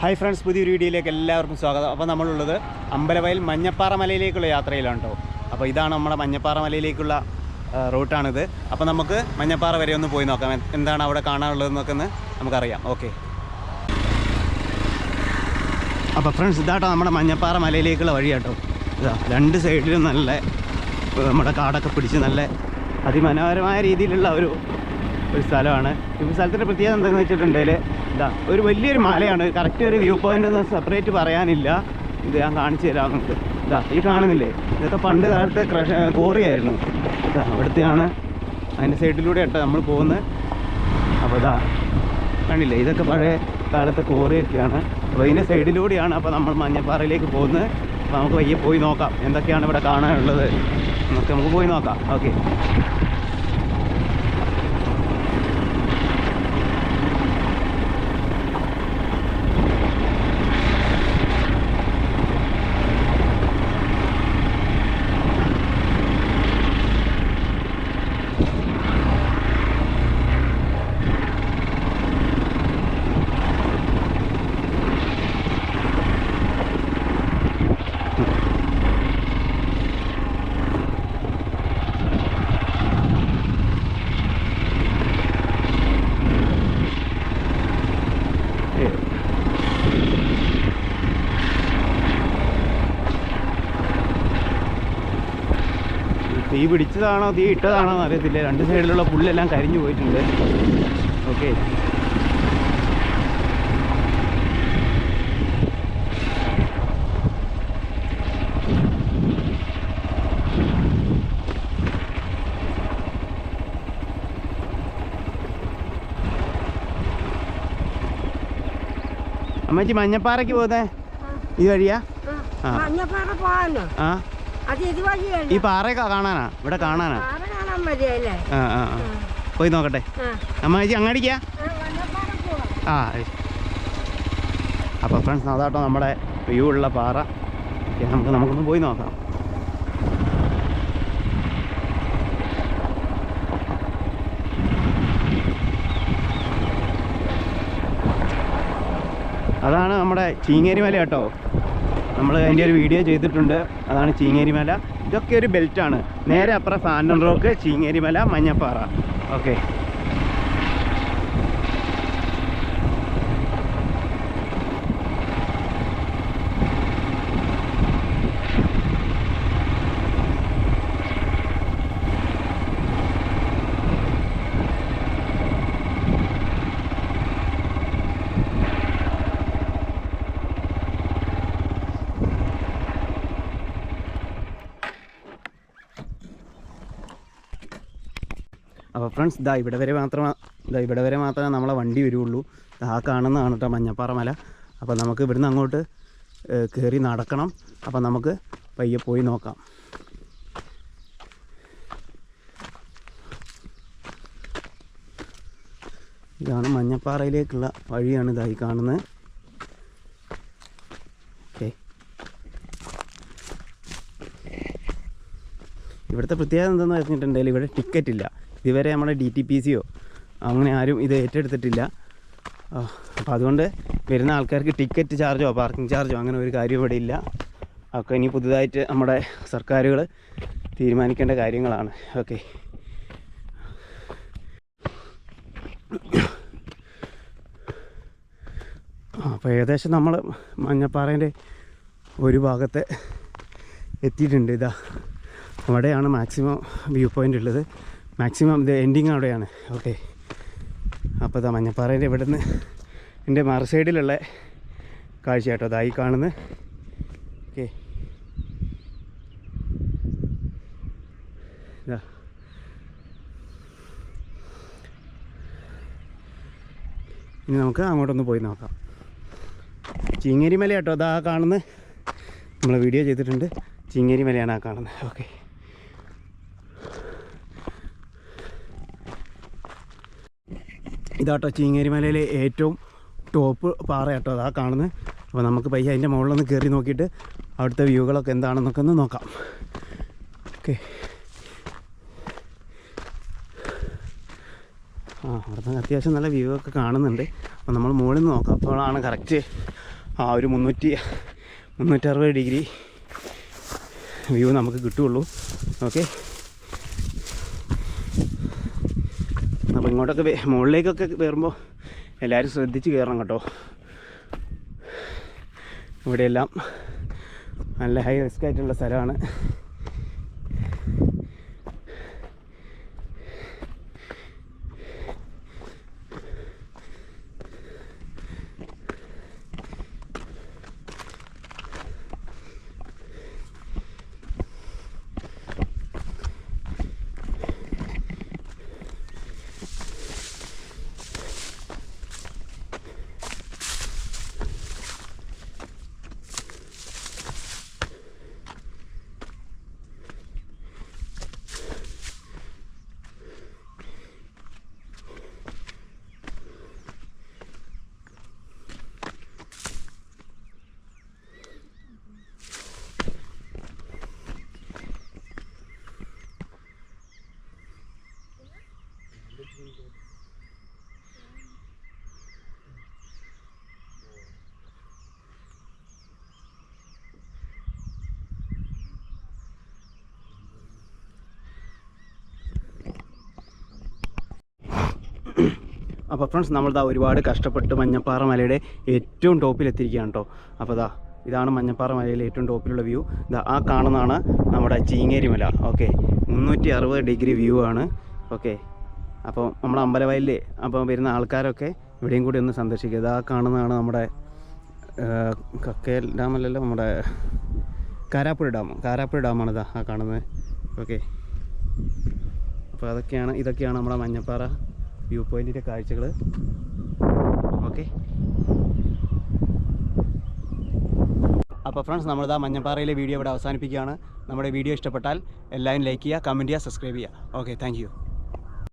Hi friends, പുതിയൊരു വീഡിയോയിലേക്ക് എല്ലാവർക്കും സ്വാഗതം. അപ്പോൾ നമ്മളുള്ളത് അമ്പലവയൽ മഞ്ഞപ്പാറ മലയിലേക്കുള്ള യാത്രയിലാണ് കേട്ടോ. അപ്പോൾ ഇതാണ് നമ്മുടെ മഞ്ഞപ്പാറ മലയിലേക്കുള്ള റൂട്ടാണിത്. അപ്പോൾ നമുക്ക് മഞ്ഞപ്പാറ വരെ ഒന്ന് പോയി നോക്കാം, എന്താണ് അവിടെ കാണാനുള്ളതെന്നൊക്കെ നമുക്കറിയാം. ഓക്കെ, അപ്പോൾ ഫ്രണ്ട്സ് ഇതാട്ടോ നമ്മുടെ മഞ്ഞപ്പാറ മലയിലേക്കുള്ള വഴി കേട്ടോ. ഇതാ രണ്ട് സൈഡിലും നല്ല നമ്മുടെ കാടൊക്കെ പിടിച്ച് നല്ല അതിമനോഹരമായ രീതിയിലുള്ള ഒരു സ്ഥലമാണ്. ഈ സ്ഥലത്തിൻ്റെ പ്രത്യേകത എന്താണെന്ന് വെച്ചിട്ടുണ്ടെങ്കിൽ ഇതാ ഒരു വലിയൊരു മലയാണ്. കറക്റ്റ് ഒരു വ്യൂ പോയിൻ്റ് ഒന്നും സെപ്പറേറ്റ് പറയാനില്ല. ഇത് ഞാൻ കാണിച്ചു തരാം നമുക്ക്. ഇതാ ഈ കാണുന്നില്ലേ, ഇതൊക്കെ പണ്ട് കാലത്തെ കോറിയായിരുന്നു. ഇതാ അവിടുത്തെയാണ്, അതിൻ്റെ സൈഡിലൂടെ കേട്ടോ നമ്മൾ പോകുന്നത്. അപ്പോൾ ഇതാ കണ്ടില്ലേ, ഇതൊക്കെ പഴയ കാലത്തെ കോറിയൊക്കെയാണ്. അപ്പോൾ ഇതിൻ്റെ സൈഡിലൂടെയാണ് അപ്പോൾ നമ്മൾ മഞ്ഞപ്പാറയിലേക്ക് പോകുന്നത്. അപ്പോൾ നമുക്ക് വയ്യെ പോയി നോക്കാം എന്തൊക്കെയാണ് ഇവിടെ കാണാനുള്ളത് എന്നൊക്കെ നമുക്ക് പോയി നോക്കാം. ഓക്കെ, തീ പിടിച്ചതാണോ തീ ഇട്ടതാണോ എന്ന് അറിയത്തില്ല. രണ്ട് സൈഡിലുള്ള പുല്ലെല്ലാം കരിഞ്ഞു പോയിട്ടുണ്ട്. ഓക്കെ, അമ്മച്ചി മഞ്ഞപ്പാറയ്ക്ക് പോകുന്നേ ഈ വഴിയാ? ആ, ഈ പാറയൊക്കെ കാണാനാ, ഇവിടെ കാണാനാ? പോയി നോക്കട്ടെ അമ്മച്ചി, അങ്ങാടിക്കാ? ആ, അപ്പോൾ ഫ്രണ്ട്സ് അതാട്ടോ നമ്മുടെ വ്യൂ ഉള്ള പാറ. നമുക്കൊന്ന് പോയി നോക്കാം. അതാണ് നമ്മുടെ ചീങ്ങേരി മല കേട്ടോ. നമ്മൾ അതിൻ്റെ ഒരു വീഡിയോ ചെയ്തിട്ടുണ്ട്. അതാണ് ചീങ്ങേരി മല. ഇതൊക്കെ ഒരു ബെൽറ്റാണ്. നേരെ അപ്പുറം ഫാൻറ്റം റോക്ക്, ചീങ്ങേരി മല, മഞ്ഞപ്പാറ. ഓക്കെ, അപ്പോൾ ഫ്രണ്ട്സ് ഇവിടെ വരെ മാത്രമേ നമ്മളെ വണ്ടി വരുള്ളൂ. ആ കാണുന്നതാണ് കേട്ടോ മഞ്ഞപ്പാറ മല. അപ്പോൾ നമുക്ക് ഇവിടുന്ന് അങ്ങോട്ട് കയറി നടക്കണം. അപ്പോൾ നമുക്ക് പയ്യെ പോയി നോക്കാം. ഇതാണ് മഞ്ഞപ്പാറയിലേക്കുള്ള വഴിയാണ് ഇതായി കാണുന്നത്. ഓക്കെ, ഇവിടുത്തെ പ്രത്യേകത എന്താണെന്ന് പറഞ്ഞിട്ടുണ്ടെങ്കിൽ ഇവിടെ ടിക്കറ്റ് ഇല്ല. ഇതുവരെ നമ്മുടെ DTPCയോ അങ്ങനെ ആരും ഇത് ഏറ്റെടുത്തിട്ടില്ല. അപ്പോൾ അതുകൊണ്ട് വരുന്ന ആൾക്കാർക്ക് ടിക്കറ്റ് ചാർജോ പാർക്കിംഗ് ചാർജോ അങ്ങനെ ഒരു കാര്യം ഇവിടെ ഇല്ല. ഒക്കെ ഇനി പുതുതായിട്ട് നമ്മുടെ സർക്കാരുകൾ തീരുമാനിക്കേണ്ട കാര്യങ്ങളാണ്. ഓക്കെ, അപ്പോൾ ഏകദേശം നമ്മൾ മഞ്ഞപ്പാറേൻ്റെ ഒരു ഭാഗത്തെ എത്തിയിട്ടുണ്ട്. ഇതാ അവിടെയാണ് മാക്സിമം വ്യൂ പോയിൻ്റ് ഉള്ളത്. മാക്സിമം ഇത് എൻഡിങ് അവിടെയാണ്. ഓക്കെ, അപ്പോൾ ഇതാ മഞ്ഞപ്പാറേൻ്റെ ഇവിടെ നിന്ന് എൻ്റെ മറു സൈഡിലുള്ള കാഴ്ച കേട്ടോ അതായി കാണുന്നത്. ഓക്കെ, ഇതാ ഇനി നമുക്ക് അങ്ങോട്ടൊന്ന് പോയി നോക്കാം. ചീങ്ങേരി മല കേട്ടോ അതാ കാണുന്നത്. നമ്മൾ വീഡിയോ ചെയ്തിട്ടുണ്ട്. ചീങ്ങേരി മലയാണ് ആ കാണുന്നത്. ഓക്കെ, ഇതാട്ടോ ചീങ്ങേരി മലയിലെ ഏറ്റവും ടോപ്പ് പാറ കേട്ടോ അതാ കാണുന്നത്. അപ്പോൾ നമുക്ക് പയ്യെ അതിൻ്റെ മുകളിലൊന്ന് കയറി നോക്കിയിട്ട് അവിടുത്തെ വ്യൂകളൊക്കെ എന്താണെന്നൊക്കെ ഒന്ന് നോക്കാം. ഓക്കെ, അവിടെ നിന്ന് അത്യാവശ്യം നല്ല വ്യൂ ഒക്കെ കാണുന്നുണ്ട്. അപ്പോൾ നമ്മൾ മുകളിൽ നിന്ന് നോക്കാം. അപ്പോഴാണ് കറക്റ്റ് ഒരു 360 ഡിഗ്രി വ്യൂ നമുക്ക് കിട്ടുകയുള്ളൂ. ഓക്കെ, അപ്പോൾ ഇങ്ങോട്ടൊക്കെ മുകളിലേക്കൊക്കെ കയറുമ്പോൾ എല്ലാവരും ശ്രദ്ധിച്ച് കയറണം കേട്ടോ. ഇവിടെയെല്ലാം നല്ല ഹൈ റിസ്ക് ആയിട്ടുള്ള സ്ഥലമാണ്. അപ്പോൾ ഫ്രണ്ട്സ്, നമ്മളിതാ ഒരുപാട് കഷ്ടപ്പെട്ട് മഞ്ഞപ്പാറ മലയുടെ ഏറ്റവും ടോപ്പിലെത്തിയിരിക്കുകയാണ് കേട്ടോ. അപ്പോൾ ഇതാണ് മഞ്ഞപ്പാറ മലയിലെ ഏറ്റവും ടോപ്പിലുള്ള വ്യൂ. ആ കാണുന്നതാണ് നമ്മുടെ ചീങ്ങേരി മല. ഓക്കെ, 360 ഡിഗ്രി വ്യൂ ആണ്. ഓക്കെ, അപ്പോൾ നമ്മുടെ അമ്പലവയലിൽ അപ്പോൾ വരുന്ന ആൾക്കാരൊക്കെ ഇവിടെയും കൂടി ഒന്ന് സന്ദർശിക്കുക. ആ കാണുന്നതാണ് നമ്മുടെ കക്കയിൽ ഡാമല്ലല്ലോ, നമ്മുടെ കാരാപ്പുഴ ഡാമാണ് ആ കാണുന്നത്. ഓക്കെ, അപ്പോൾ ഇതൊക്കെയാണ് നമ്മുടെ മഞ്ഞപ്പാറ വ്യൂ പോയിൻറ്റിൻ്റെ കാഴ്ചകൾ. ഓക്കെ, അപ്പോൾ ഫ്രണ്ട്സ്, നമ്മളിതാ മഞ്ഞപ്പാറയിലെ വീഡിയോ ഇവിടെ അവസാനിപ്പിക്കുകയാണ്. നമ്മുടെ വീഡിയോ ഇഷ്ടപ്പെട്ടാൽ എല്ലാവരും ലൈക്ക് ചെയ്യുക, കമൻറ്റ് ചെയ്യുക, സബ്സ്ക്രൈബ് ചെയ്യുക. Okay, thank you.